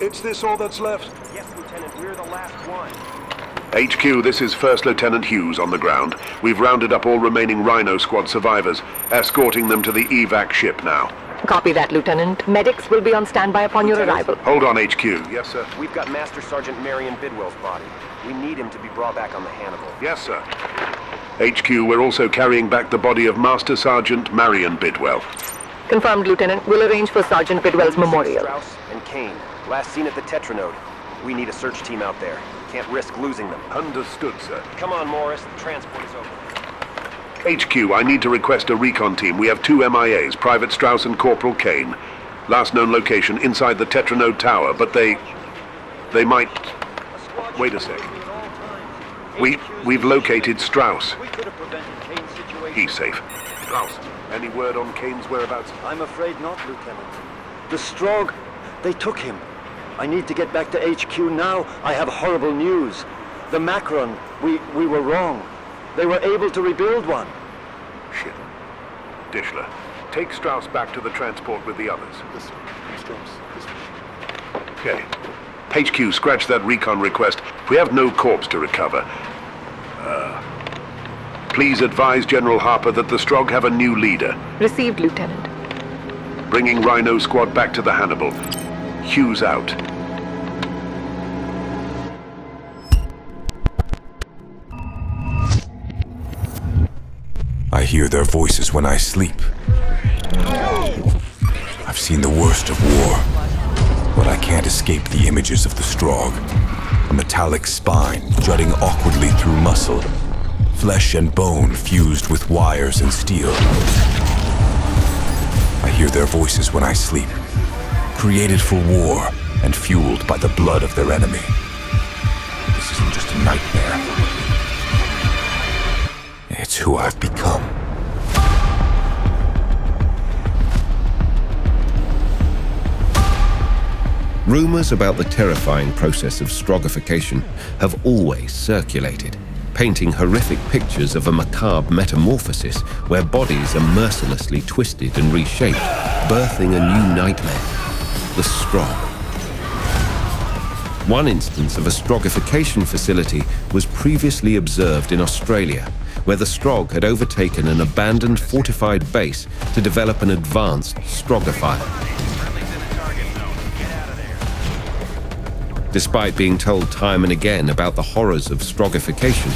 It's this all that's left? Yes, Lieutenant, we're the last one. HQ, this is First Lieutenant Hughes on the ground. We've rounded up all remaining Rhino Squad survivors, escorting them to the evac ship now. Copy that, Lieutenant. Medics will be on standby upon your arrival. Hold on, HQ. Yes, sir. We've got Master Sergeant Marion Bidwell's body. We need him to be brought back on the Hannibal. Yes, sir. HQ, we're also carrying back the body of Master Sergeant Marion Bidwell. Confirmed, Lieutenant. We'll arrange for Sergeant Bidwell's memorial. Strauss and Kane. Last seen at the Tetranode. We need a search team out there. Can't risk losing them. Understood, sir. Come on, Morris. The transport is over. HQ, I need to request a recon team. We have 2 MIAs, Private Strauss and Corporal Kane. Last known location inside the Tetranode Tower, but they might... Wait a sec. We've located Strauss. He's safe. Strauss, any word on Kane's whereabouts? I'm afraid not, Lieutenant. The Strogg, they took him. I need to get back to HQ now. I have horrible news. The Macron, we were wrong. They were able to rebuild one. Shit. Dishler, take Strauss back to the transport with the others. This way. Strauss, this way. Okay. HQ, scratch that recon request. We have no corpse to recover. Please advise General Harper that the Strogg have a new leader. Received, Lieutenant. Bringing Rhino Squad back to the Hannibal. Hughes out. I hear their voices when I sleep. I've seen the worst of war, but I can't escape the images of the Strogg. A metallic spine jutting awkwardly through muscle, flesh and bone fused with wires and steel. I hear their voices when I sleep, created for war and fueled by the blood of their enemy. This isn't just a nightmare. It's who I've become. Rumors about the terrifying process of stroggification have always circulated, painting horrific pictures of a macabre metamorphosis where bodies are mercilessly twisted and reshaped, birthing a new nightmare, the Strogg. One instance of a stroggification facility was previously observed in Australia, where the Strogg had overtaken an abandoned fortified base to develop an advanced stroggifier. Despite being told time and again about the horrors of stroggification,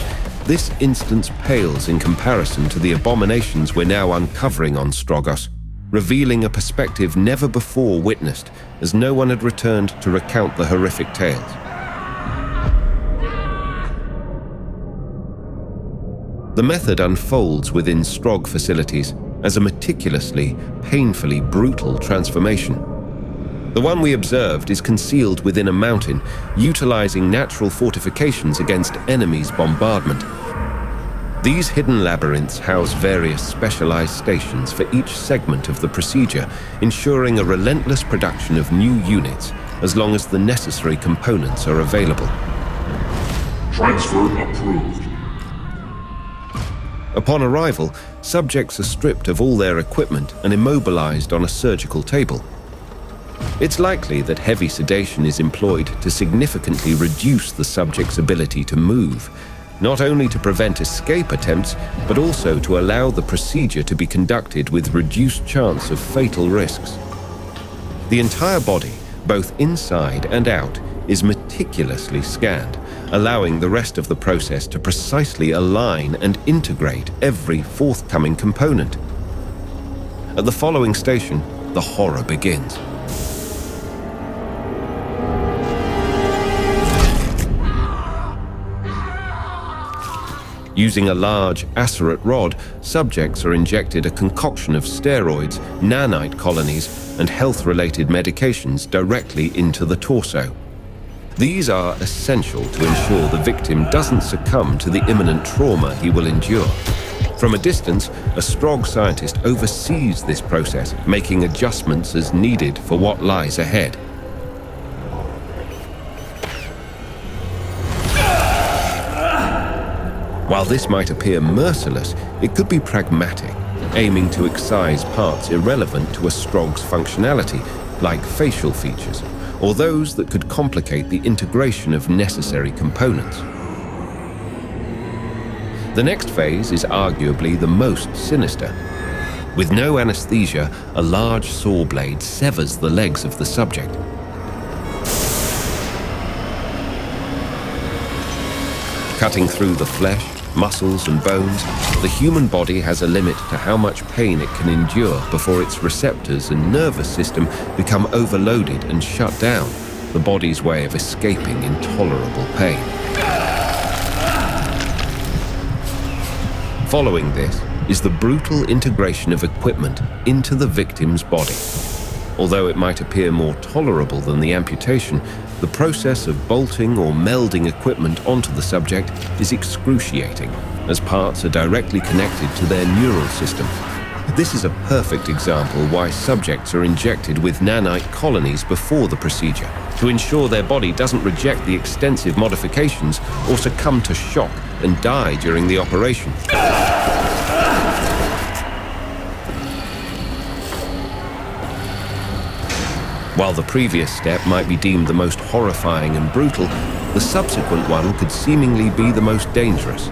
this instance pales in comparison to the abominations we're now uncovering on Stroggos, revealing a perspective never before witnessed, as no one had returned to recount the horrific tales. The method unfolds within Strogg facilities as a meticulously, painfully brutal transformation. The one we observed is concealed within a mountain, utilizing natural fortifications against enemies' bombardment. These hidden labyrinths house various specialized stations for each segment of the procedure, ensuring a relentless production of new units as long as the necessary components are available. Transfer approved. Upon arrival, subjects are stripped of all their equipment and immobilized on a surgical table. It's likely that heavy sedation is employed to significantly reduce the subject's ability to move, not only to prevent escape attempts, but also to allow the procedure to be conducted with reduced chance of fatal risks. The entire body, both inside and out, is meticulously scanned, allowing the rest of the process to precisely align and integrate every forthcoming component. At the following station, the horror begins. Using a large acerate rod, subjects are injected a concoction of steroids, nanite colonies, and health-related medications directly into the torso. These are essential to ensure the victim doesn't succumb to the imminent trauma he will endure. From a distance, a Strogg scientist oversees this process, making adjustments as needed for what lies ahead. While this might appear merciless, it could be pragmatic, aiming to excise parts irrelevant to a Strogg's functionality, like facial features, or those that could complicate the integration of necessary components. The next phase is arguably the most sinister. With no anesthesia, a large saw blade severs the legs of the subject. Cutting through the flesh, muscles and bones, the human body has a limit to how much pain it can endure before its receptors and nervous system become overloaded and shut down, the body's way of escaping intolerable pain. Following this is the brutal integration of equipment into the victim's body. Although it might appear more tolerable than the amputation, the process of bolting or melding equipment onto the subject is excruciating, as parts are directly connected to their neural system. This is a perfect example why subjects are injected with nanite colonies before the procedure, to ensure their body doesn't reject the extensive modifications or succumb to shock and die during the operation. While the previous step might be deemed the most horrifying and brutal, the subsequent one could seemingly be the most dangerous.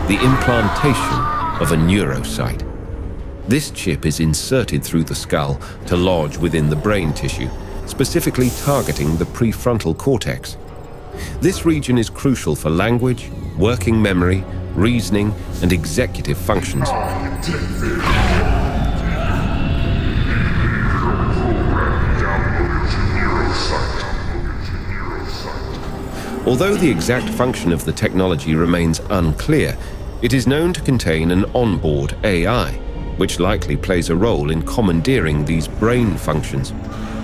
The implantation of a neurocyte. This chip is inserted through the skull to lodge within the brain tissue, specifically targeting the prefrontal cortex. This region is crucial for language, working memory, reasoning, and executive functions. Although the exact function of the technology remains unclear, it is known to contain an onboard AI, which likely plays a role in commandeering these brain functions.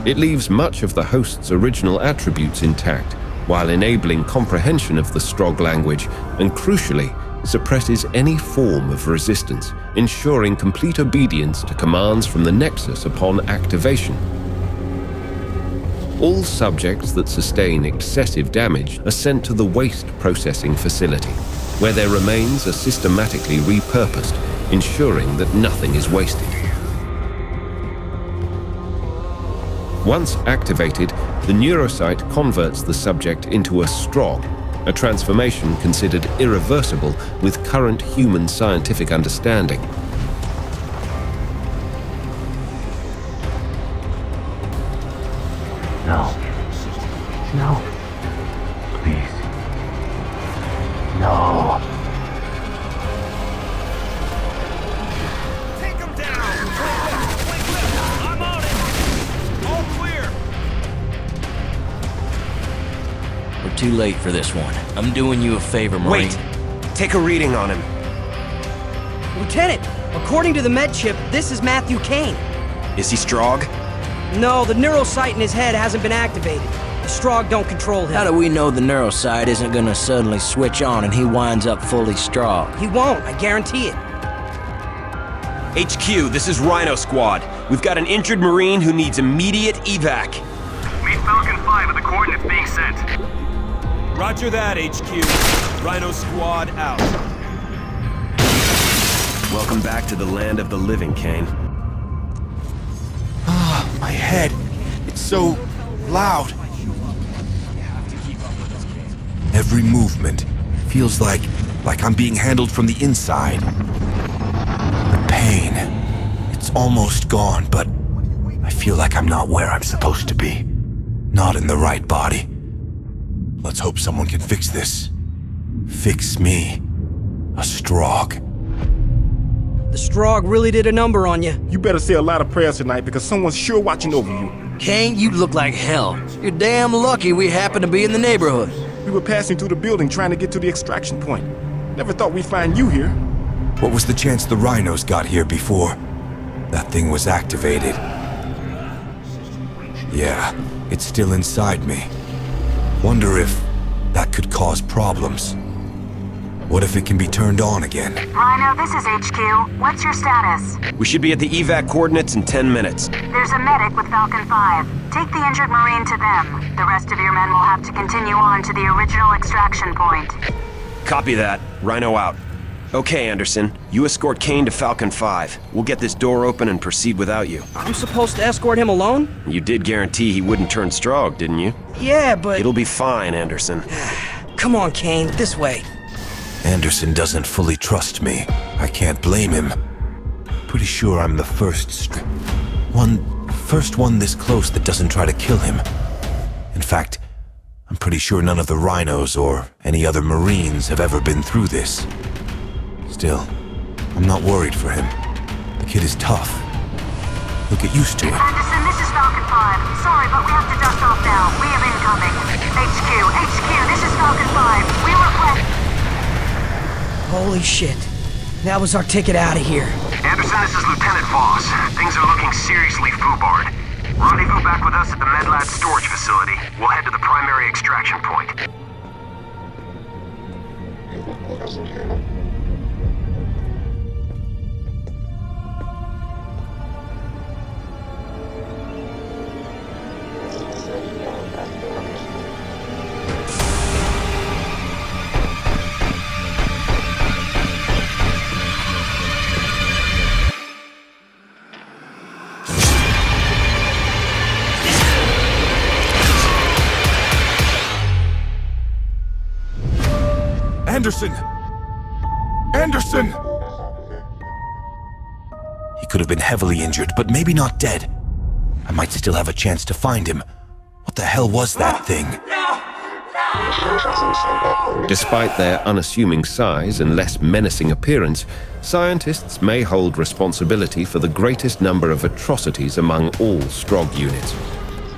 It leaves much of the host's original attributes intact, while enabling comprehension of the Strog language and, crucially, suppresses any form of resistance, ensuring complete obedience to commands from the Nexus upon activation. All subjects that sustain excessive damage are sent to the waste processing facility, where their remains are systematically repurposed, ensuring that nothing is wasted. Once activated, the neurocyte converts the subject into a Strog, a transformation considered irreversible with current human scientific understanding. No. No. Please. No. Take him down! I'm on it! All clear! We're too late for this one. I'm doing you a favor, Marine. Wait! Take a reading on him. Lieutenant, according to the med chip, this is Matthew Kane. Is he Strog? No, the neurocyte in his head hasn't been activated. The Strog don't control him. How do we know the neurosite isn't gonna suddenly switch on and he winds up fully Strog? He won't, I guarantee it. HQ, this is Rhino Squad. We've got an injured Marine who needs immediate evac. Meet Falcon 5 at the coordinates being sent. Roger that, HQ. Rhino Squad out. Welcome back to the land of the living, Kane. My head. It's so loud. Every movement feels like I'm being handled from the inside. The pain, it's almost gone, but I feel like I'm not where I'm supposed to be. Not in the right body. Let's hope someone can fix this. Fix me. A Strog. The Strog really did a number on you. You better say a lot of prayers tonight because someone's sure watching over you. Kane, you look like hell. You're damn lucky we happen to be in the neighborhood. We were passing through the building trying to get to the extraction point. Never thought we'd find you here. What was the chance the rhinos got here before that thing was activated? Yeah, it's still inside me. Wonder if that could cause problems. What if it can be turned on again? Rhino, this is HQ. What's your status? We should be at the evac coordinates in 10 minutes. There's a medic with Falcon 5. Take the injured Marine to them. The rest of your men will have to continue on to the original extraction point. Copy that. Rhino out. Okay, Anderson. You escort Kane to Falcon 5. We'll get this door open and proceed without you. I'm supposed to escort him alone? You did guarantee he wouldn't turn Strog, didn't you? Yeah, but... It'll be fine, Anderson. Come on, Kane, this way. Anderson doesn't fully trust me. I can't blame him. Pretty sure I'm the first one this close that doesn't try to kill him. In fact, I'm pretty sure none of the rhinos or any other Marines have ever been through this. Still, I'm not worried for him. The kid is tough. He'll get used to it. Anderson, this is Falcon 5. Sorry, but we have to dust off now. We have incoming. HQ, this is Falcon 5. We request... Holy shit. That was our ticket out of here. Anderson, this is Lieutenant Voss. Things are looking seriously foobarred. Rendezvous back with us at the MedLab storage facility. We'll head to the primary extraction point. Anderson! Anderson! He could have been heavily injured, but maybe not dead. I might still have a chance to find him. What the hell was that thing? Despite their unassuming size and less menacing appearance, scientists may hold responsibility for the greatest number of atrocities among all Strog units.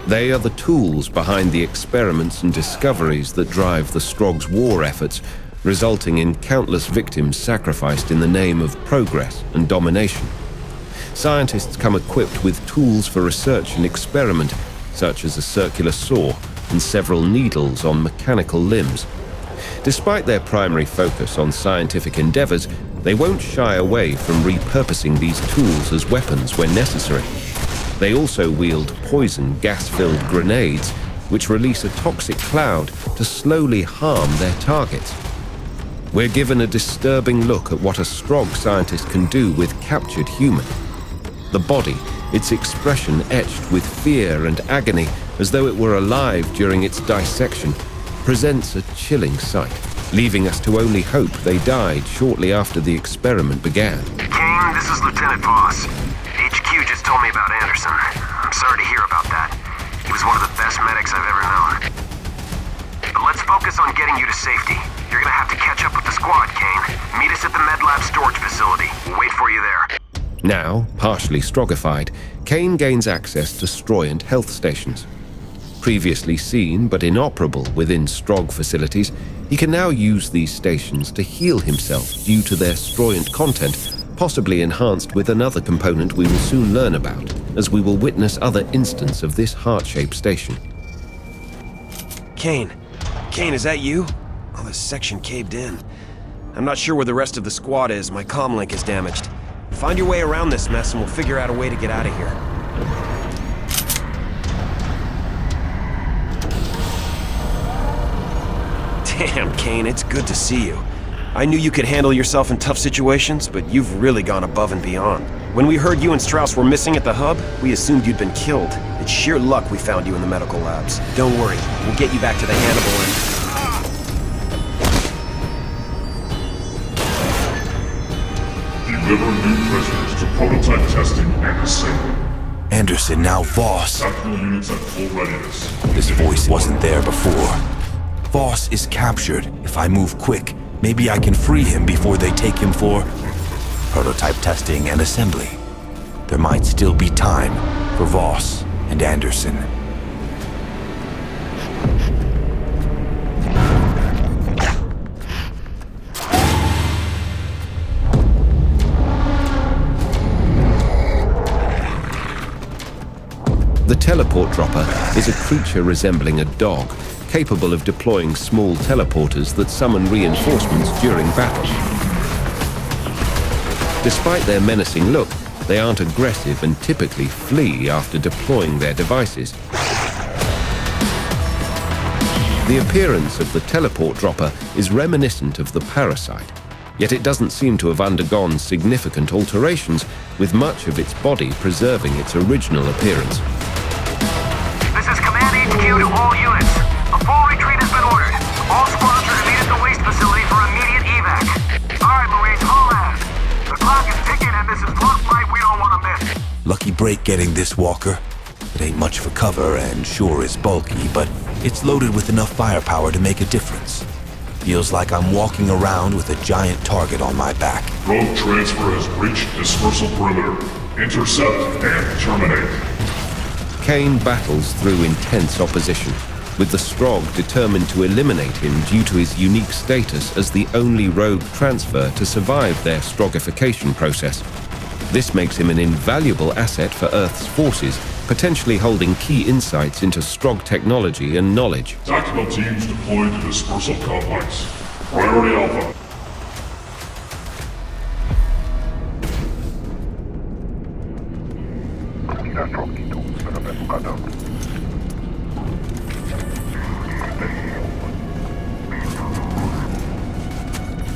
They are the tools behind the experiments and discoveries that drive the Strog's war efforts, resulting in countless victims sacrificed in the name of progress and domination. Scientists come equipped with tools for research and experiment, such as a circular saw and several needles on mechanical limbs. Despite their primary focus on scientific endeavors, they won't shy away from repurposing these tools as weapons when necessary. They also wield poison gas-filled grenades, which release a toxic cloud to slowly harm their targets. We're given a disturbing look at what a Strog scientist can do with captured human. The body, its expression etched with fear and agony as though it were alive during its dissection, presents a chilling sight, leaving us to only hope they died shortly after the experiment began. Kane, this is Lieutenant Voss. HQ just told me about Anderson. I'm sorry to hear about that. He was one of the best medics I've ever known. But let's focus on getting you to safety. You're gonna have to catch up with the squad, Kane. Meet us at the MedLab storage facility. We'll wait for you there. Now, partially strogified, Kane gains access to Stroyant health stations. Previously seen but inoperable within Strog facilities, he can now use these stations to heal himself due to their Stroyant content, possibly enhanced with another component we will soon learn about, as we will witness other instances of this heart-shaped station. Kane, is that you? Oh, this section caved in. I'm not sure where the rest of the squad is. My comm link is damaged. Find your way around this mess and we'll figure out a way to get out of here. Damn, Kane, it's good to see you. I knew you could handle yourself in tough situations, but you've really gone above and beyond. When we heard you and Strauss were missing at the hub, we assumed you'd been killed. It's sheer luck we found you in the medical labs. Don't worry, we'll get you back to the Hannibal and... Deliver new prisoners to prototype testing and assembly. Anderson, now Voss. Tactical units at full readiness. This voice wasn't there before. Voss is captured. If I move quick, maybe I can free him before they take him for prototype testing and assembly. There might still be time for Voss and Anderson. The teleport dropper is a creature resembling a dog, capable of deploying small teleporters that summon reinforcements during battle. Despite their menacing look, they aren't aggressive and typically flee after deploying their devices. The appearance of the teleport dropper is reminiscent of the Parasite. Yet it doesn't seem to have undergone significant alterations, with much of its body preserving its original appearance. This is Command HQ to all units. A full retreat has been ordered. All squads are to meet at the waste facility for immediate evac. All right, Marines, haul ass. The clock is ticking and this is one flight we don't want to miss. Lucky break getting this walker. It ain't much for cover and sure is bulky, but it's loaded with enough firepower to make a difference. Feels like I'm walking around with a giant target on my back. Rogue transfer has reached dispersal perimeter. Intercept and terminate. Kane battles through intense opposition, with the Strog determined to eliminate him due to his unique status as the only rogue transfer to survive their stroggification process. This makes him an invaluable asset for Earth's forces, potentially holding key insights into Strog technology and knowledge. Tactical teams deployed to dispersal complex. Priority Alpha.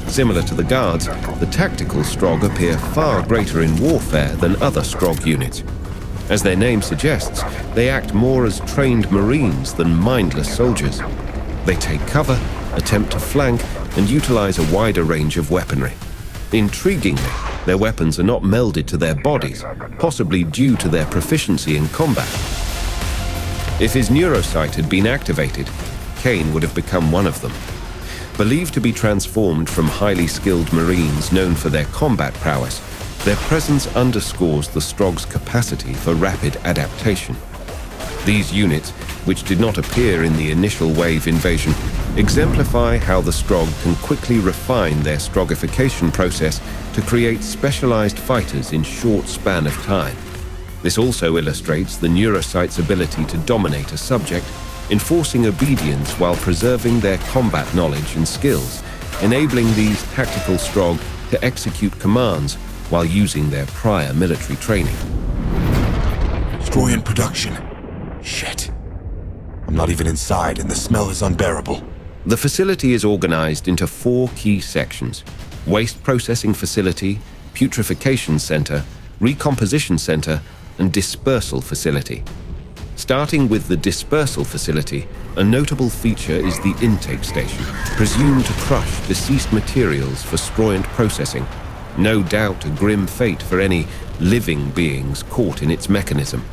Similar to the Guards, the tactical Strog appear far greater in warfare than other Strog units. As their name suggests, they act more as trained Marines than mindless soldiers. They take cover, attempt to flank, and utilize a wider range of weaponry. Intriguingly, their weapons are not melded to their bodies, possibly due to their proficiency in combat. If his neurosight had been activated, Kane would have become one of them. Believed to be transformed from highly skilled Marines known for their combat prowess, their presence underscores the Strog's capacity for rapid adaptation. These units, which did not appear in the initial wave invasion, exemplify how the Strog can quickly refine their stroggification process to create specialized fighters in short span of time. This also illustrates the neurocyte's ability to dominate a subject, enforcing obedience while preserving their combat knowledge and skills, enabling these tactical Strog to execute commands while using their prior military training. Destroy in production. Shit. I'm not even inside and the smell is unbearable. The facility is organized into 4 key sections: Waste Processing Facility, Putrefaction Center, Recomposition Center, and Dispersal Facility. Starting with the Dispersal Facility, a notable feature is the intake station, presumed to crush deceased materials for Stroyant processing. No doubt a grim fate for any living beings caught in its mechanism.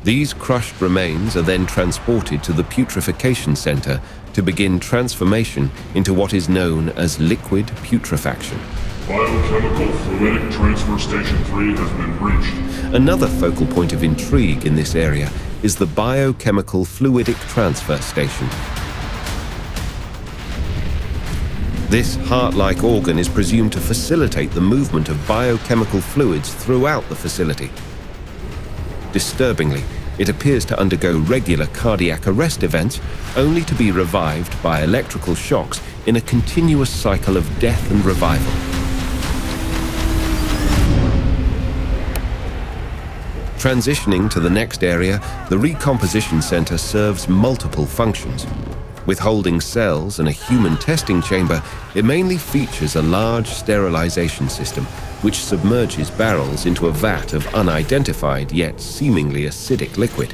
These crushed remains are then transported to the Putrefaction Center to begin transformation into what is known as liquid putrefaction. Biochemical Fluidic Transfer Station 3 has been reached. Another focal point of intrigue in this area is the Biochemical Fluidic Transfer Station. This heart-like organ is presumed to facilitate the movement of biochemical fluids throughout the facility. Disturbingly, it appears to undergo regular cardiac arrest events, only to be revived by electrical shocks in a continuous cycle of death and revival. Transitioning to the next area, the Recomposition Center serves multiple functions. With holding cells and a human testing chamber, it mainly features a large sterilization system, which submerges barrels into a vat of unidentified yet seemingly acidic liquid.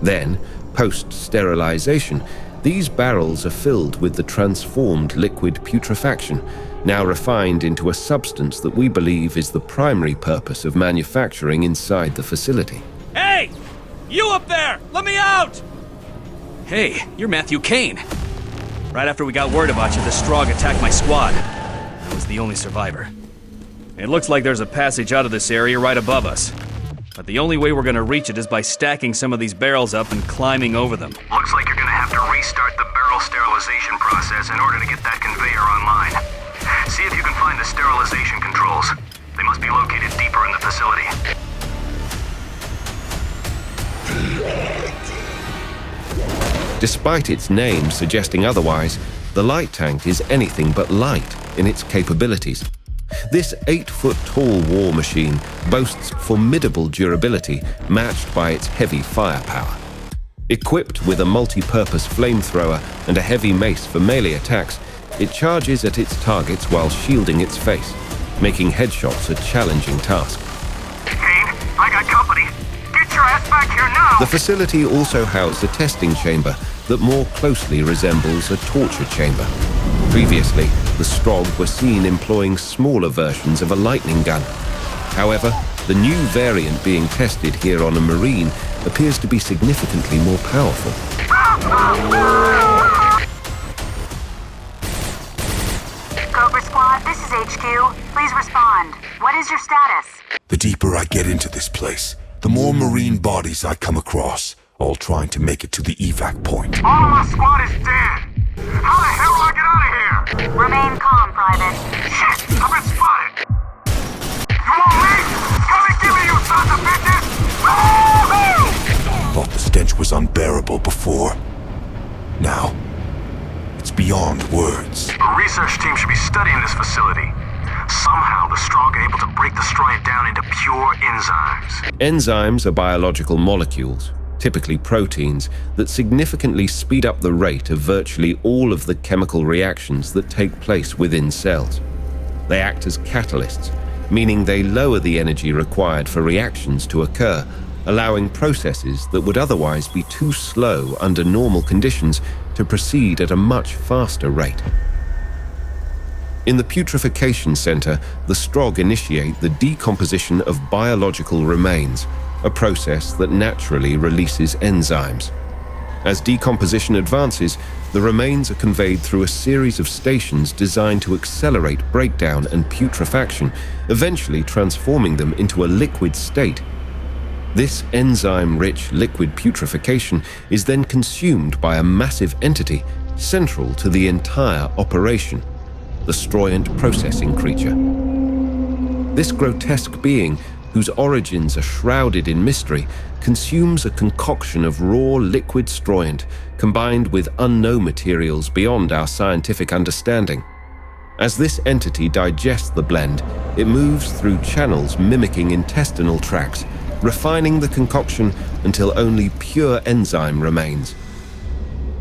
Then, post-sterilization, these barrels are filled with the transformed liquid putrefaction, now refined into a substance that we believe is the primary purpose of manufacturing inside the facility. Hey! You up there! Let me out! Hey, you're Matthew Kane. Right after we got word about you, the Strog attacked my squad. I was the only survivor. It looks like there's a passage out of this area right above us. But the only way we're gonna reach it is by stacking some of these barrels up and climbing over them. Looks like you're gonna have to restart the barrel sterilization process in order to get that conveyor online. See if you can find the sterilization controls. They must be located deeper in the facility. Despite its name suggesting otherwise, the light tank is anything but light in its capabilities. This 8-foot-tall war machine boasts formidable durability matched by its heavy firepower. Equipped with a multi-purpose flamethrower and a heavy mace for melee attacks, It charges at its targets while shielding its face, making headshots a challenging task. Kane, I got company. Get your ass back here now! The facility also housed a testing chamber that more closely resembles a torture chamber. Previously, the Strogg were seen employing smaller versions of a lightning gun. However, the new variant being tested here on a Marine appears to be significantly more powerful. Cobra Squad, this is HQ. Please respond. What is your status? The deeper I get into this place, the more Marine bodies I come across, all trying to make it to the evac point. All of my squad is dead! How the hell do I get out of here? Remain calm, Private. Shit! I've been spotted! You want me? Come and give me, you sons of bitches! Thought the stench was unbearable before. Now, it's beyond words. A research team should be studying this facility. Somehow the Strogg are able to break the Stroyant down into pure enzymes. Enzymes are biological molecules, typically proteins, that significantly speed up the rate of virtually all of the chemical reactions that take place within cells. They act as catalysts, meaning they lower the energy required for reactions to occur, allowing processes that would otherwise be too slow under normal conditions to proceed at a much faster rate. In the putrefaction center, the Strogg initiate the decomposition of biological remains, a process that naturally releases enzymes. As decomposition advances, the remains are conveyed through a series of stations designed to accelerate breakdown and putrefaction, eventually transforming them into a liquid state. This enzyme-rich liquid putrefaction is then consumed by a massive entity central to the entire operation, the Stroyant processing creature. This grotesque being, whose origins are shrouded in mystery, consumes a concoction of raw liquid Stroyant combined with unknown materials beyond our scientific understanding. As this entity digests the blend, it moves through channels mimicking intestinal tracts, refining the concoction until only pure enzyme remains.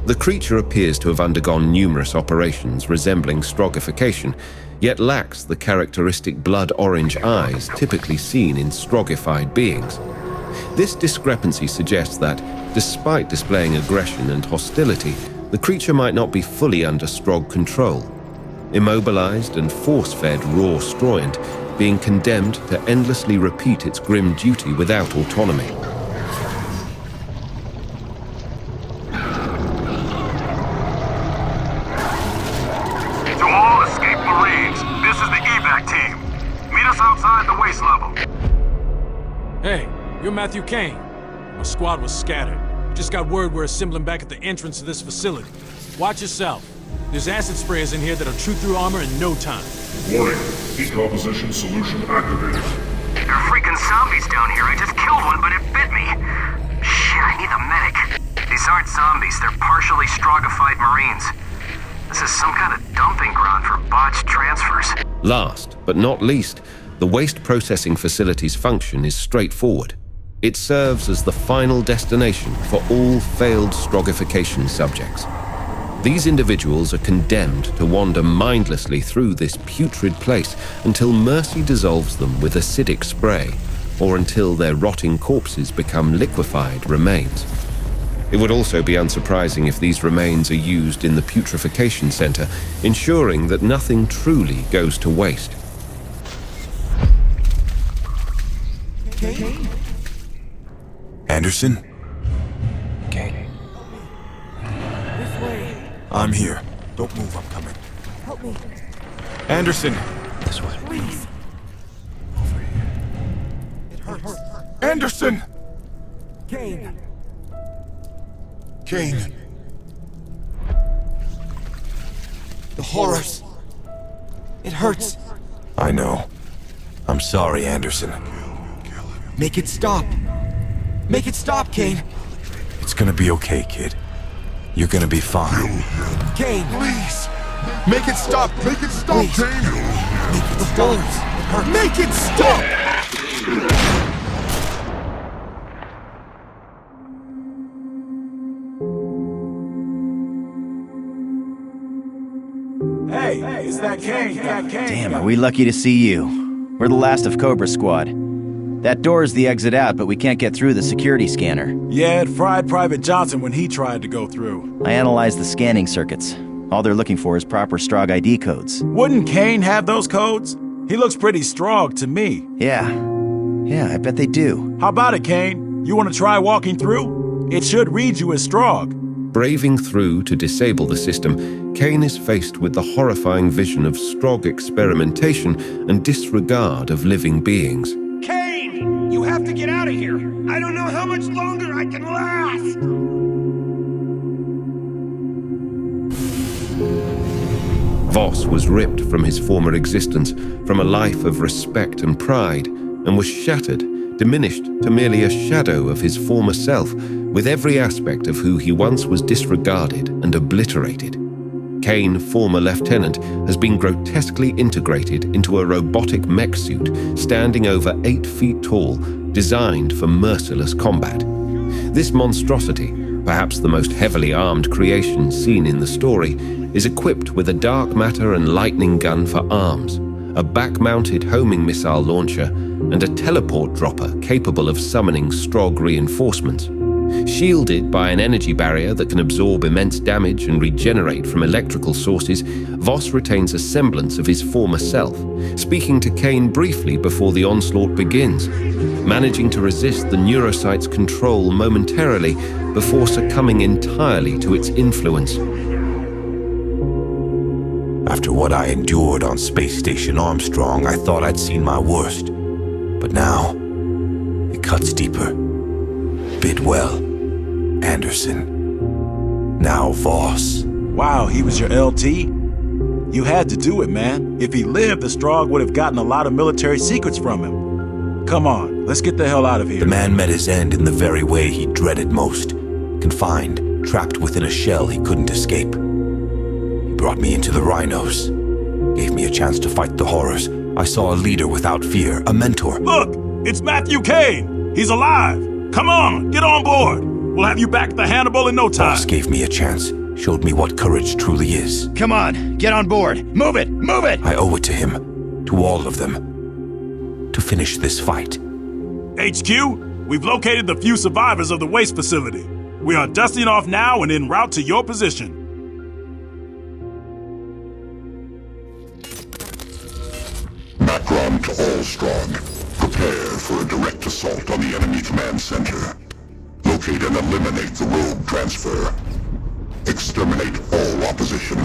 The creature appears to have undergone numerous operations resembling stroggification, yet lacks the characteristic blood-orange eyes typically seen in stroggified beings. This discrepancy suggests that, despite displaying aggression and hostility, the creature might not be fully under Strogg control. Immobilized and force-fed raw Stroyant, being condemned to endlessly repeat its grim duty without autonomy. To all escaped Marines, this is the evac team. Meet us outside the waist level. Hey, you're Matthew Kane. My squad was scattered. Just got word we're assembling back at the entrance to this facility. Watch yourself. There's acid sprayers in here that'll chew through armor in no time. Warning. Decomposition solution activated. There are freaking zombies down here. I just killed one, but it bit me. Shit, I need a medic. These aren't zombies. They're partially stroggified Marines. This is some kind of dumping ground for botched transfers. Last, but not least, the waste processing facility's function is straightforward. It serves as the final destination for all failed stroggification subjects. These individuals are condemned to wander mindlessly through this putrid place until mercy dissolves them with acidic spray, or until their rotting corpses become liquefied remains. It would also be unsurprising if these remains are used in the putrefaction center, ensuring that nothing truly goes to waste. Anderson? Kane. This way. I'm here. Don't move, I'm coming. Help me. Anderson! This way. Please. Over here. It hurts. Anderson! Kane. Kane. The horrors. It hurts. I know. I'm sorry, Anderson. Make it stop. Make it stop, Kane. It's gonna be okay, kid. You're gonna be fine. Kane. Please! Make it stop! Make it stop, Please. Kane! Make it stop. It hurts. Make it stop! that Kane. Damn, are we lucky to see you. We're the last of Cobra Squad. That door's the exit out, but we can't get through the security scanner. Yeah, it fried Private Johnson when he tried to go through. I analyzed the scanning circuits. All they're looking for is proper Strog ID codes. Wouldn't Kane have those codes? He looks pretty Strog to me. Yeah, I bet they do. How about it, Kane? You want to try walking through? It should read you as Strog. Braving through to disable the system, Kane is faced with the horrifying vision of Strog experimentation and disregard of living beings. Kane! You have to get out of here! I don't know how much longer I can last! Voss was ripped from his former existence, from a life of respect and pride, and was shattered, diminished to merely a shadow of his former self, with every aspect of who he once was disregarded and obliterated. Kane, former lieutenant, has been grotesquely integrated into a robotic mech suit standing over 8 feet tall, designed for merciless combat. This monstrosity, perhaps the most heavily armed creation seen in the story, is equipped with a dark matter and lightning gun for arms, a back-mounted homing missile launcher, and a teleport dropper capable of summoning Strog reinforcements. Shielded by an energy barrier that can absorb immense damage and regenerate from electrical sources, Voss retains a semblance of his former self, speaking to Kane briefly before the onslaught begins, managing to resist the neurosite's control momentarily before succumbing entirely to its influence. After what I endured on Space Station Armstrong, I thought I'd seen my worst. But now, it cuts deeper. Bidwell, Anderson, now Voss. Wow, he was your LT? You had to do it, man. If he lived, the Strog would have gotten a lot of military secrets from him. Come on, let's get the hell out of here. The man met his end in the very way he dreaded most. Confined, trapped within a shell he couldn't escape. He brought me into the Rhinos. Gave me a chance to fight the horrors. I saw a leader without fear, a mentor. Look, it's Matthew Kane. He's alive. Come on, get on board. We'll have you back at the Hannibal in no time. Voss gave me a chance, showed me what courage truly is. Come on, get on board. Move it, move it! I owe it to him, to all of them, to finish this fight. HQ, we've located the few survivors of the waste facility. We are dusting off now and en route to your position. Macron to all Strog. Prepare for a direct assault on the enemy command center. Locate and eliminate the rogue transfer. Exterminate all opposition.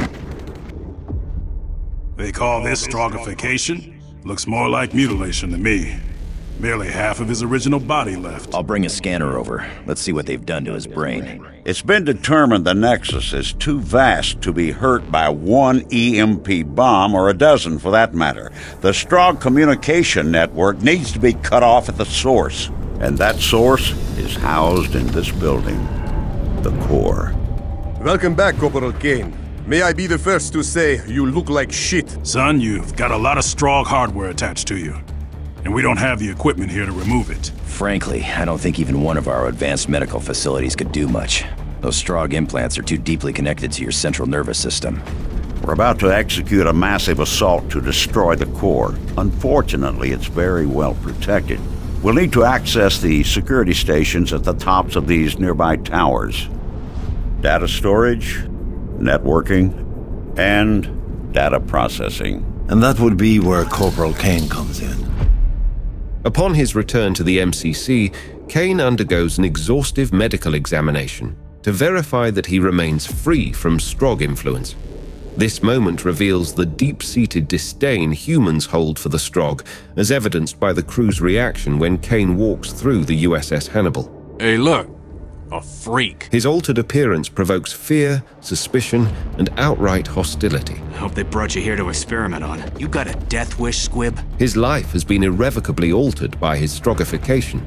They call this stroggification? Looks more like mutilation to me. Barely half of his original body left. I'll bring a scanner over. Let's see what they've done to his brain. It's been determined the Nexus is too vast to be hurt by one EMP bomb, or a dozen for that matter. The Strog communication network needs to be cut off at the source. And that source is housed in this building. The core. Welcome back, Corporal Kane. May I be the first to say you look like shit. Son, you've got a lot of Strog hardware attached to you. And we don't have the equipment here to remove it. Frankly, I don't think even one of our advanced medical facilities could do much. Those Strog implants are too deeply connected to your central nervous system. We're about to execute a massive assault to destroy the core. Unfortunately, it's very well protected. We'll need to access the security stations at the tops of these nearby towers. Data storage, networking, and data processing. And that would be where Corporal Kane comes in. Upon his return to the MCC, Kane undergoes an exhaustive medical examination to verify that he remains free from Strog influence. This moment reveals the deep-seated disdain humans hold for the Strog, as evidenced by the crew's reaction when Kane walks through the USS Hannibal. Hey, look. A freak. His altered appearance provokes fear, suspicion, and outright hostility. I hope they brought you here to experiment on. You got a death wish, Squib? His life has been irrevocably altered by his stroggification.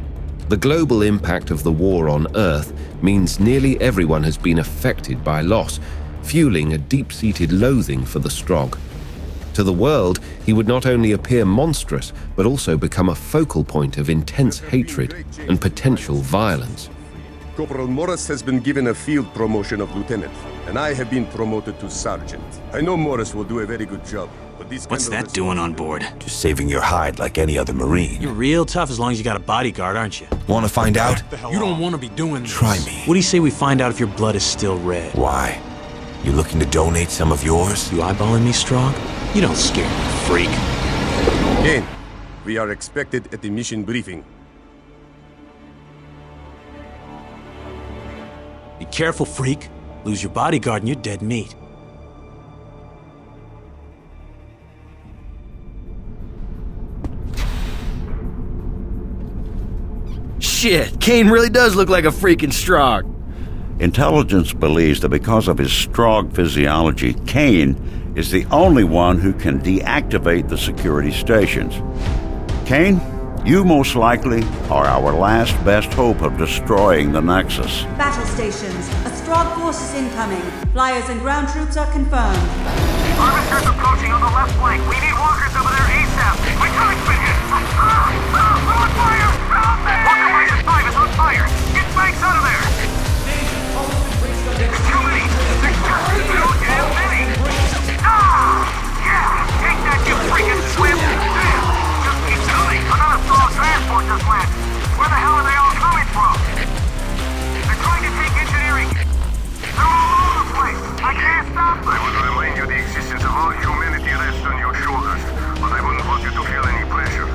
The global impact of the war on Earth means nearly everyone has been affected by loss, fueling a deep-seated loathing for the Strog. To the world, he would not only appear monstrous, but also become a focal point of intense hatred and potential violence. Corporal Morris has been given a field promotion of lieutenant, and I have been promoted to sergeant. I know Morris will do a very good job, but these What's that doing on board? Just saving your hide like any other Marine. You're real tough as long as you got a bodyguard, aren't you? Want to find out? You don't want to be doing this. Try me. What do you say we find out if your blood is still red? Why? You looking to donate some of yours? You eyeballing me, Strog? You don't scare me, freak. Kane, we are expected at the mission briefing. Be careful, freak. Lose your bodyguard and you're dead meat. Shit, Kane really does look like a freaking Strog. Intelligence believes that because of his Strog physiology, Kane is the only one who can deactivate the security stations. Kane, you most likely are our last best hope of destroying the Nexus. Battle stations. A Strog force is incoming. Flyers and ground troops are confirmed. Harvesters approaching on the left flank. We need walkers over there ASAP. My turret's been hit. On fire! Help me! Walker Bison 5 is on fire. Get Banks out of there. There's too many. There's too damn many. Yeah! Take that, you freaking swim. Damn! Just keep coming. Another Strog transport just landed. Where the hell are they all coming from? They're trying to take engineering. They're all over the place. I can't stop them. I would remind you the existence of all humanity rests on your shoulders, but I wouldn't want you to feel any pressure.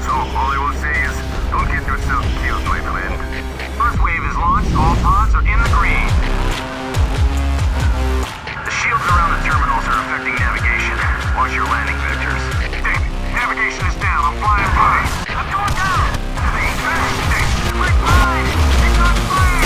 So all I will say is, don't get yourself killed, my friend. First wave is launched. All pods are in the green. The shields around the terminals are affecting navigation. Watch your landing vectors. David, navigation is down. I'm flying by. I'm going down. The landing station. We're flying. It's on fire.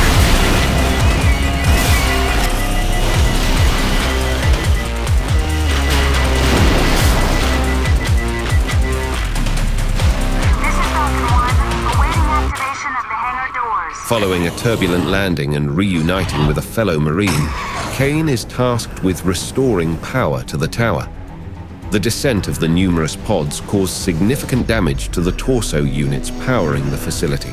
This is Falcon 1. Awaiting activation of the hangar doors. Following a turbulent landing and reuniting with a fellow Marine, Kane is tasked with restoring power to the tower. The descent of the numerous pods caused significant damage to the torso units powering the facility.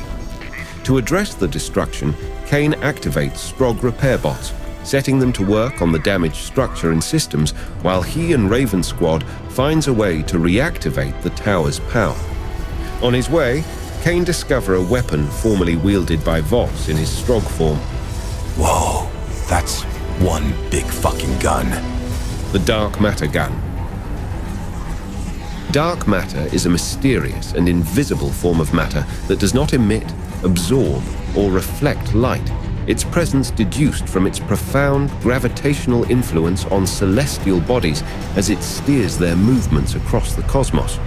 To address the destruction, Kane activates Strog repair bots, setting them to work on the damaged structure and systems, while he and Raven Squad finds a way to reactivate the tower's power. On his way, Kane discovers a weapon formerly wielded by Voss in his Strog form. Whoa, that's one big fucking gun. The Dark Matter gun. Dark matter is a mysterious and invisible form of matter that does not emit, absorb, or reflect light, its presence deduced from its profound gravitational influence on celestial bodies as it steers their movements across the cosmos.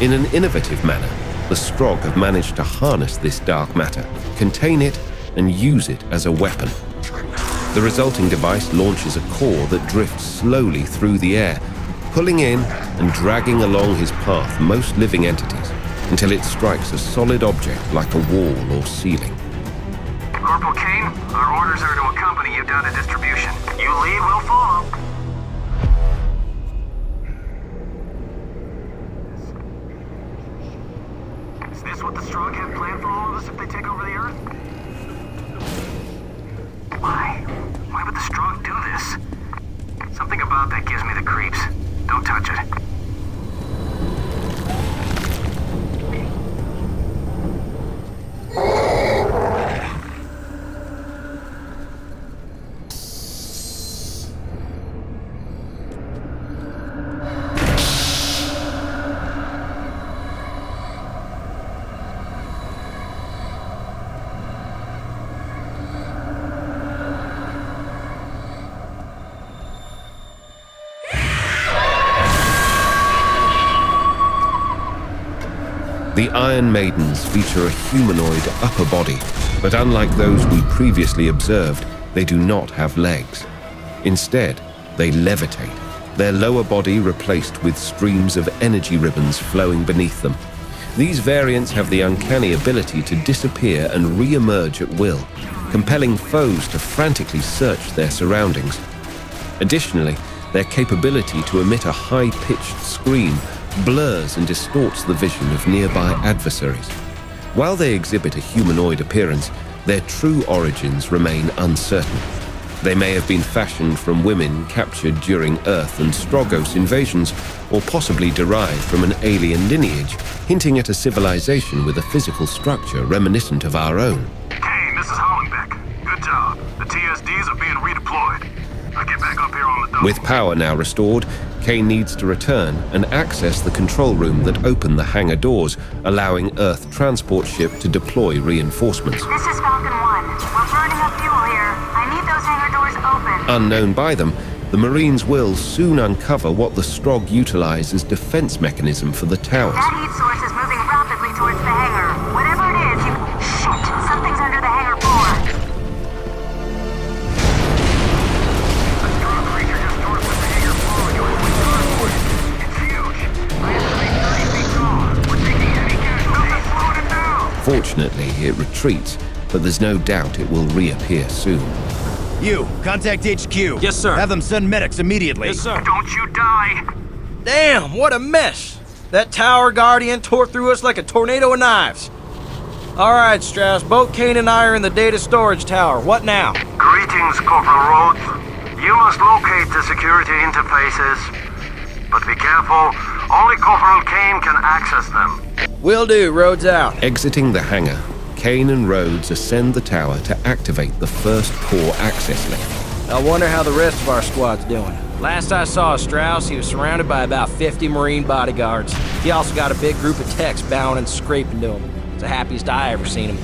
In an innovative manner, the Strog have managed to harness this dark matter, contain it, and use it as a weapon. The resulting device launches a core that drifts slowly through the air, pulling in and dragging along his path most living entities, until it strikes a solid object like a wall or ceiling. Corporal Kane, our orders are to accompany you down to distribution. You lead, we'll follow. Is this what the Strog have planned for all of us if they take over the Earth? Why? Why would the Strog do this? Something about that gives me the creeps. Don't touch it. The Iron Maidens feature a humanoid upper body, but unlike those we previously observed, they do not have legs. Instead, they levitate, their lower body replaced with streams of energy ribbons flowing beneath them. These variants have the uncanny ability to disappear and re-emerge at will, compelling foes to frantically search their surroundings. Additionally, their capability to emit a high-pitched scream blurs and distorts the vision of nearby adversaries. While they exhibit a humanoid appearance, their true origins remain uncertain. They may have been fashioned from women captured during Earth and Strogos invasions, or possibly derived from an alien lineage, hinting at a civilization with a physical structure reminiscent of our own. Kane, this is LeisFbk. Good job. The TSDs are being redeployed. I'll get back up here on the double. With power now restored, Kane needs to return and access the control room that opened the hangar doors, allowing Earth transport ship to deploy reinforcements. This is Falcon 1. We're burning up fuel here. I need those hangar doors open. Unknown by them, the Marines will soon uncover what the Strog utilize as defense mechanism for the towers. That heat source is moving rapidly towards the hangar. Whatever it is, Shit! Something's under the hangar floor. A strong creature just tore up the hangar floor. It's huge. I estimate 30 feet tall. We're taking heavy casualties. Slowing it down. Fortunately, it retreats, but there's no doubt it will reappear soon. You, contact HQ. Yes, sir. Have them send medics immediately. Yes, sir. Don't you die. Damn, what a mess. That tower guardian tore through us like a tornado of knives. All right, Strauss, both Kane and I are in the data storage tower. What now? Greetings, Corporal Rhodes. You must locate the security interfaces. But be careful, only Corporal Kane can access them. Will do, Rhodes out. Exiting the hangar, Kane and Rhodes ascend the tower to activate the first core access link. I wonder how the rest of our squad's doing. Last I saw Strauss, he was surrounded by about 50 Marine bodyguards. He also got a big group of techs bowing and scraping to him. It's the happiest I ever seen him.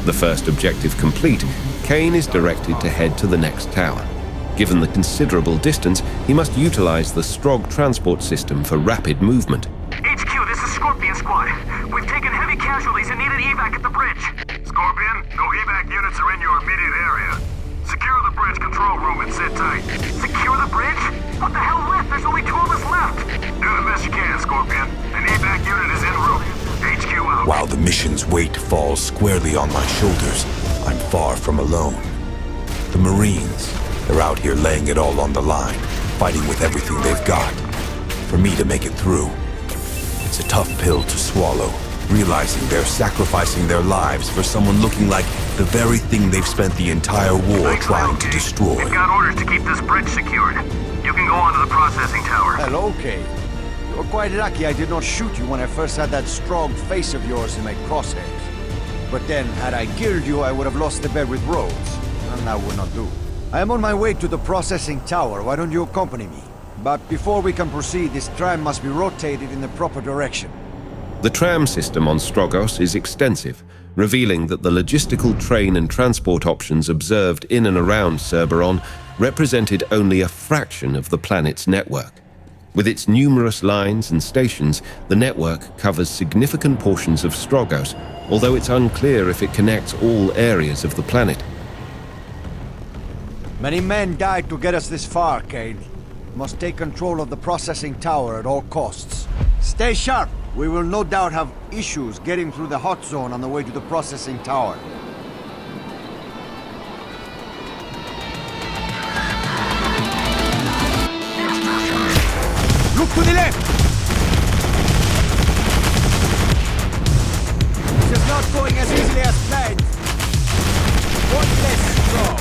The first objective complete, Kane is directed to head to the next tower. Given the considerable distance, he must utilize the Strog transport system for rapid movement. HQ, this is Scorpion Squad. We've taken heavy casualties and need an evac at the bridge. Scorpion, no evac units are in your immediate area. Secure the bridge control room and sit tight. Secure the bridge? What the hell with? There's only 2 of us left. Do the best you can, Scorpion. An evac unit is en route. HQ out. While the mission's weight falls squarely on my shoulders, I'm far from alone. The Marines, they're out here laying it all on the line, fighting with everything they've got. For me to make it through, it's a tough pill to swallow, realizing they're sacrificing their lives for someone looking like the very thing they've spent the entire war trying to destroy. We've got orders to keep this bridge secured. You can go onto the processing tower. Hello, Kane. You're quite lucky I did not shoot you when I first had that strong face of yours in my crosshairs. But then, had I killed you, I would have lost the bet with Rhodes, and that would not do. I am on my way to the processing tower. Why don't you accompany me? But before we can proceed, this tram must be rotated in the proper direction. The tram system on Strogos is extensive, revealing that the logistical train and transport options observed in and around Cerberon represented only a fraction of the planet's network. With its numerous lines and stations, the network covers significant portions of Strogos, although it's unclear if it connects all areas of the planet. Many men died to get us this far, Kane. Must take control of the processing tower at all costs. Stay sharp! We will no doubt have issues getting through the hot zone on the way to the processing tower. Look to the left! This is not going as easily as planned. One less strong.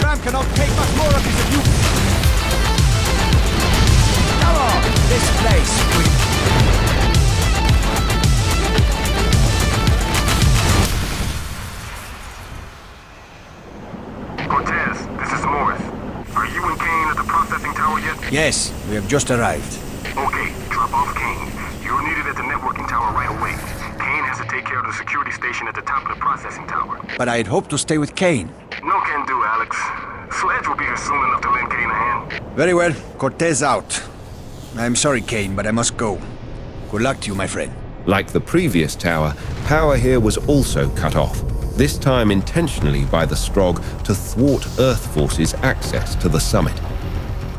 Ram cannot take much more of this abuse. Come on, this place. Cortez, this is Morris. Are you and Kane at the processing tower yet? Yes, we have just arrived. Okay, drop off Kane. You're needed at the networking tower right away. Kane has to take care of the security station at the top of the processing tower. But I had hoped to stay with Kane. No can do, Alex. Sledge will be here soon enough to lend Kane a hand. Very well, Cortez out. I'm sorry, Kane, but I must go. Good luck to you, my friend. Like the previous tower, power here was also cut off, this time intentionally by the Strog to thwart Earth forces' access to the summit.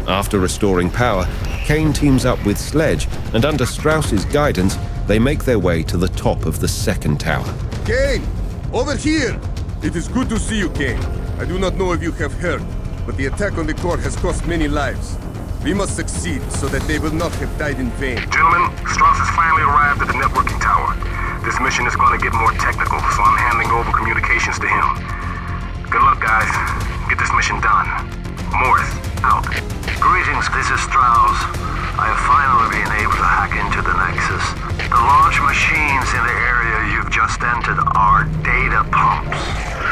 After restoring power, Kane teams up with Sledge, and under Strauss's guidance, they make their way to the top of the second tower. Kane! Over here! It is good to see you, Kane. I do not know if you have heard, but the attack on the core has cost many lives. We must succeed so that they will not have died in vain. Gentlemen, Strauss has finally arrived at the networking tower. This mission is going to get more technical, so I'm handing over communications to him. Good luck, guys. Get this mission done. Morris, out. Greetings, this is Strauss. I have finally been able to hack into the Nexus. The large machines in the area you've just entered are data pumps.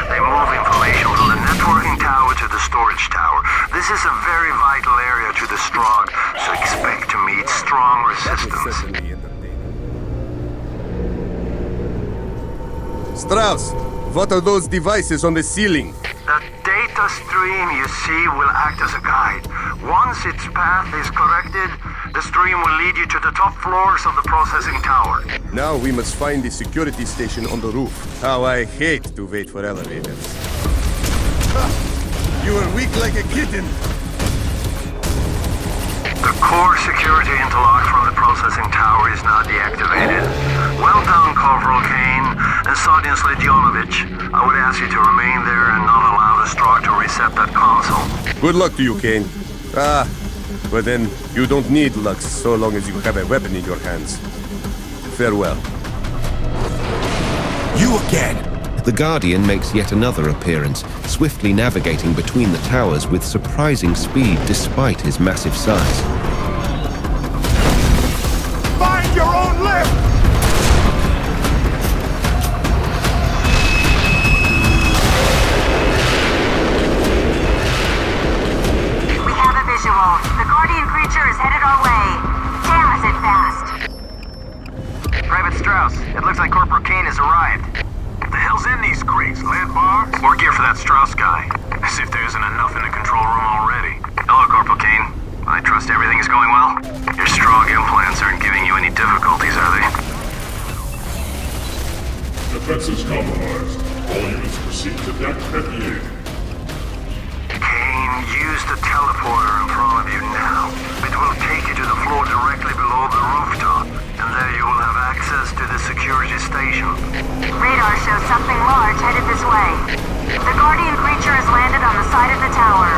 They move information from the networking tower to the storage tower. This is a very vital area to the Strogg, so expect to meet strong resistance. Strauss, what are those devices on the ceiling? The data stream you see will act as a guide. Once its path is corrected, the stream will lead you to the top floors of the processing tower. Now we must find the security station on the roof. How I hate to wait for elevators. Ha! You are weak like a kitten. The core security interlock from the processing tower is now deactivated. Well done, Corporal Kane and Sergeant Sledjonovich. I would ask you to remain there and not allow the Strogg to reset that console. Good luck to you, Kane. But then you don't need luck so long as you have a weapon in your hands. Farewell. You again! The Guardian makes yet another appearance, swiftly navigating between the towers with surprising speed despite his massive size. Find your own lift! We have a visual. The Guardian creature is headed our way. Damn, is it fast! Private Strauss, it looks like Corporal Kane has arrived. What the hell's in these crates? Lead bars? More gear for that Strauss guy. As if there isn't enough in the control room already. Hello, Corporal Kane. I trust everything is going well? Your Strogg implants aren't giving you any difficulties, are they? Defenses compromised. All units proceed to deck 58. Kane, use the teleporter in front of you now. It will take you to the floor directly below the rooftop, and there you will have access to the security station. Radar shows something large headed this way. The Guardian creature has landed on the side of the tower.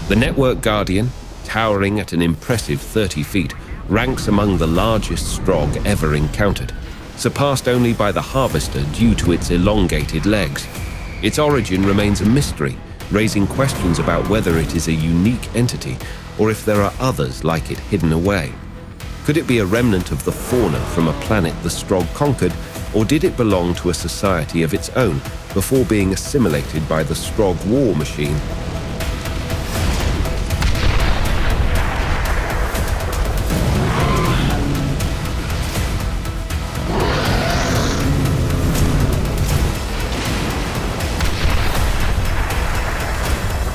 The Network Guardian, towering at an impressive 30 feet, ranks among the largest Strogg ever encountered, surpassed only by the Harvester due to its elongated legs. Its origin remains a mystery, raising questions about whether it is a unique entity or if there are others like it hidden away. Could it be a remnant of the fauna from a planet the Strogg conquered, or did it belong to a society of its own before being assimilated by the Strogg war machine?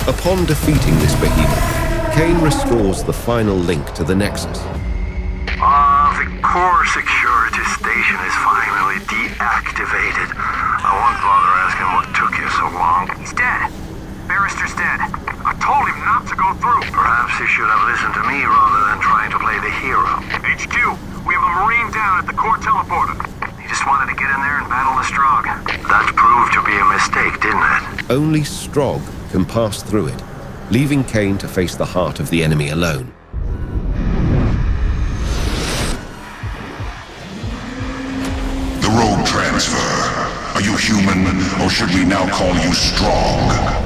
Upon defeating this behemoth, Kane restores the final link to the Nexus. The core security station is finally deactivated. I won't bother asking what took you so long. He's dead. Barrister's dead. I told him not to go through. Perhaps he should have listened to me rather than trying to play the hero. HQ, we have a Marine down at the core teleporter. He just wanted to get in there and battle the Strogg. That proved to be a mistake, didn't it? Only Strogg can pass through it, leaving Kane to face the heart of the enemy alone. The road transfer. Are you human, or should we now call you Strogg?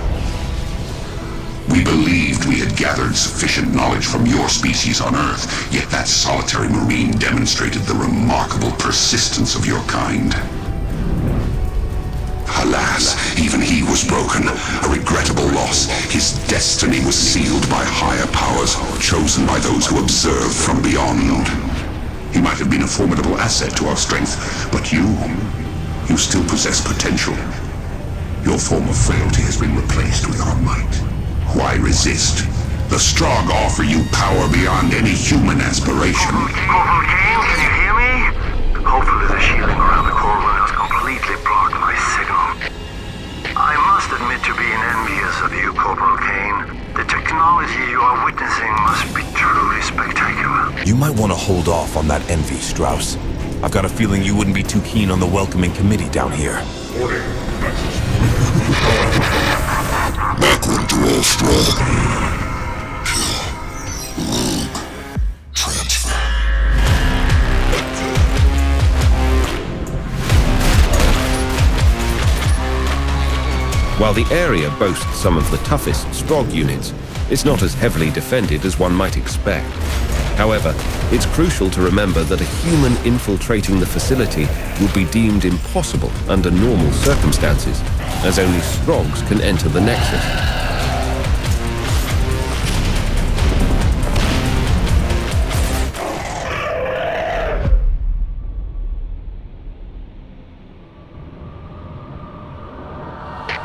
We believed we had gathered sufficient knowledge from your species on Earth, yet that solitary Marine demonstrated the remarkable persistence of your kind. Alas, even he was broken, a regrettable loss. His destiny was sealed by higher powers, chosen by those who observe from beyond. He might have been a formidable asset to our strength, but you still possess potential. Your form of frailty has been replaced with our might. Why resist? The Strogg offer you power beyond any human aspiration. Corporal Kane, can you hear me? Hopefully the shielding around the core room has completely blocked my signal. I must admit to being envious of you, Corporal Kane. The technology you are witnessing must be truly spectacular. You might want to hold off on that envy, Strauss. I've got a feeling you wouldn't be too keen on the welcoming committee down here. Warning. Strog. Kill. Rogue. Transfer. While the area boasts some of the toughest Strog units, it's not as heavily defended as one might expect. However, it's crucial to remember that a human infiltrating the facility would be deemed impossible under normal circumstances, as only Strogs can enter the Nexus.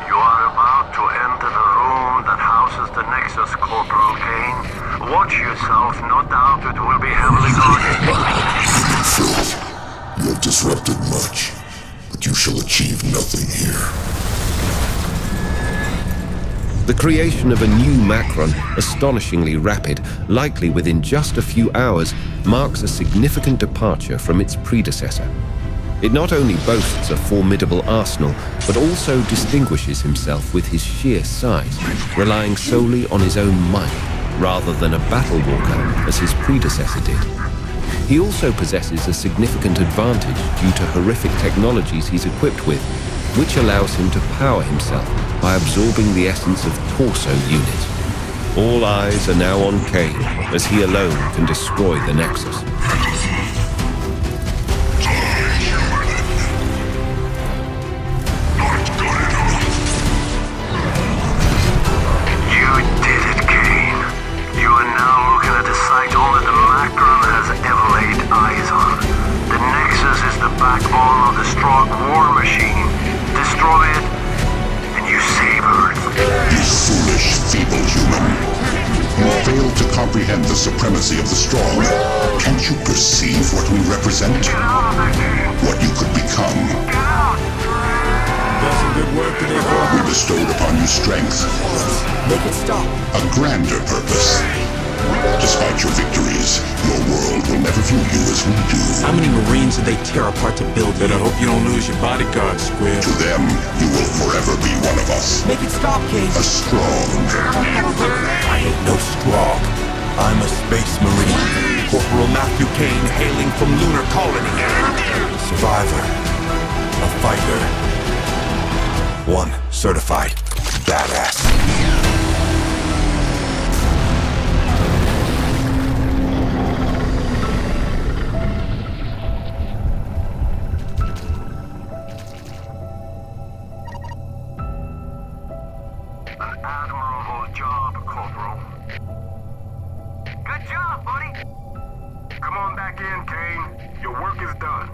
You are about to enter the room that houses the Nexus, Corporal Kane. Watch yourself, no doubt it will be heavily guarded. Filth. You have disrupted much, but you shall achieve nothing here. The creation of a new Macron, astonishingly rapid, likely within just a few hours, marks a significant departure from its predecessor. It not only boasts a formidable arsenal, but also distinguishes himself with his sheer size, relying solely on his own might, rather than a battle walker as his predecessor did. He also possesses a significant advantage due to horrific technologies he's equipped with, which allows him to power himself by absorbing the essence of torso units. All eyes are now on Kane, as he alone can destroy the Nexus. Backbone of the Strog war machine. Destroy it, and you save Earth. You foolish, feeble human. You fail to comprehend the supremacy of the Strog. Can't you perceive what we represent? Get out of there. What you could become? Get out. Done some good work today, boy. We bestowed upon you strength. Make it stop. A grander purpose. Despite your victories, your world will never view you as we do. How many Marines did they tear apart to build you? Better hope you don't lose your bodyguard, Squid. To them, you will forever be one of us. Make it stop, Kane. A Strog. I ain't no Strog. I'm a Space Marine. Corporal Matthew Kane, hailing from Lunar Colony. Survivor. A fighter. One certified badass. Admirable job, Corporal. Good job, buddy. Come on back in, Kane. Your work is done.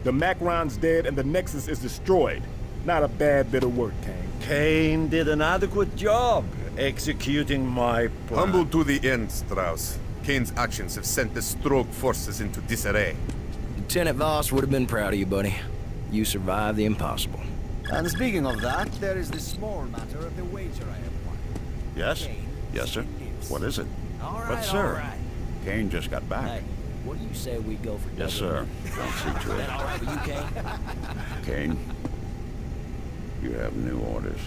The Macron's dead and the Nexus is destroyed. Not a bad bit of work, Kane. Kane did an adequate job executing my plan. Humble to the end, Strauss. Kane's actions have sent the Strog forces into disarray. Lieutenant Voss would have been proud of you, buddy. You survived the impossible. And speaking of that, there is the small matter of the wager I have won. Yes? Kane Yes, sir. What is it? All right, But, sir, all right. Kane just got back. Hey, what do you say we go for Yes, sir. Don't see to Is that all right with you, Kane? it. Kane, you have new orders.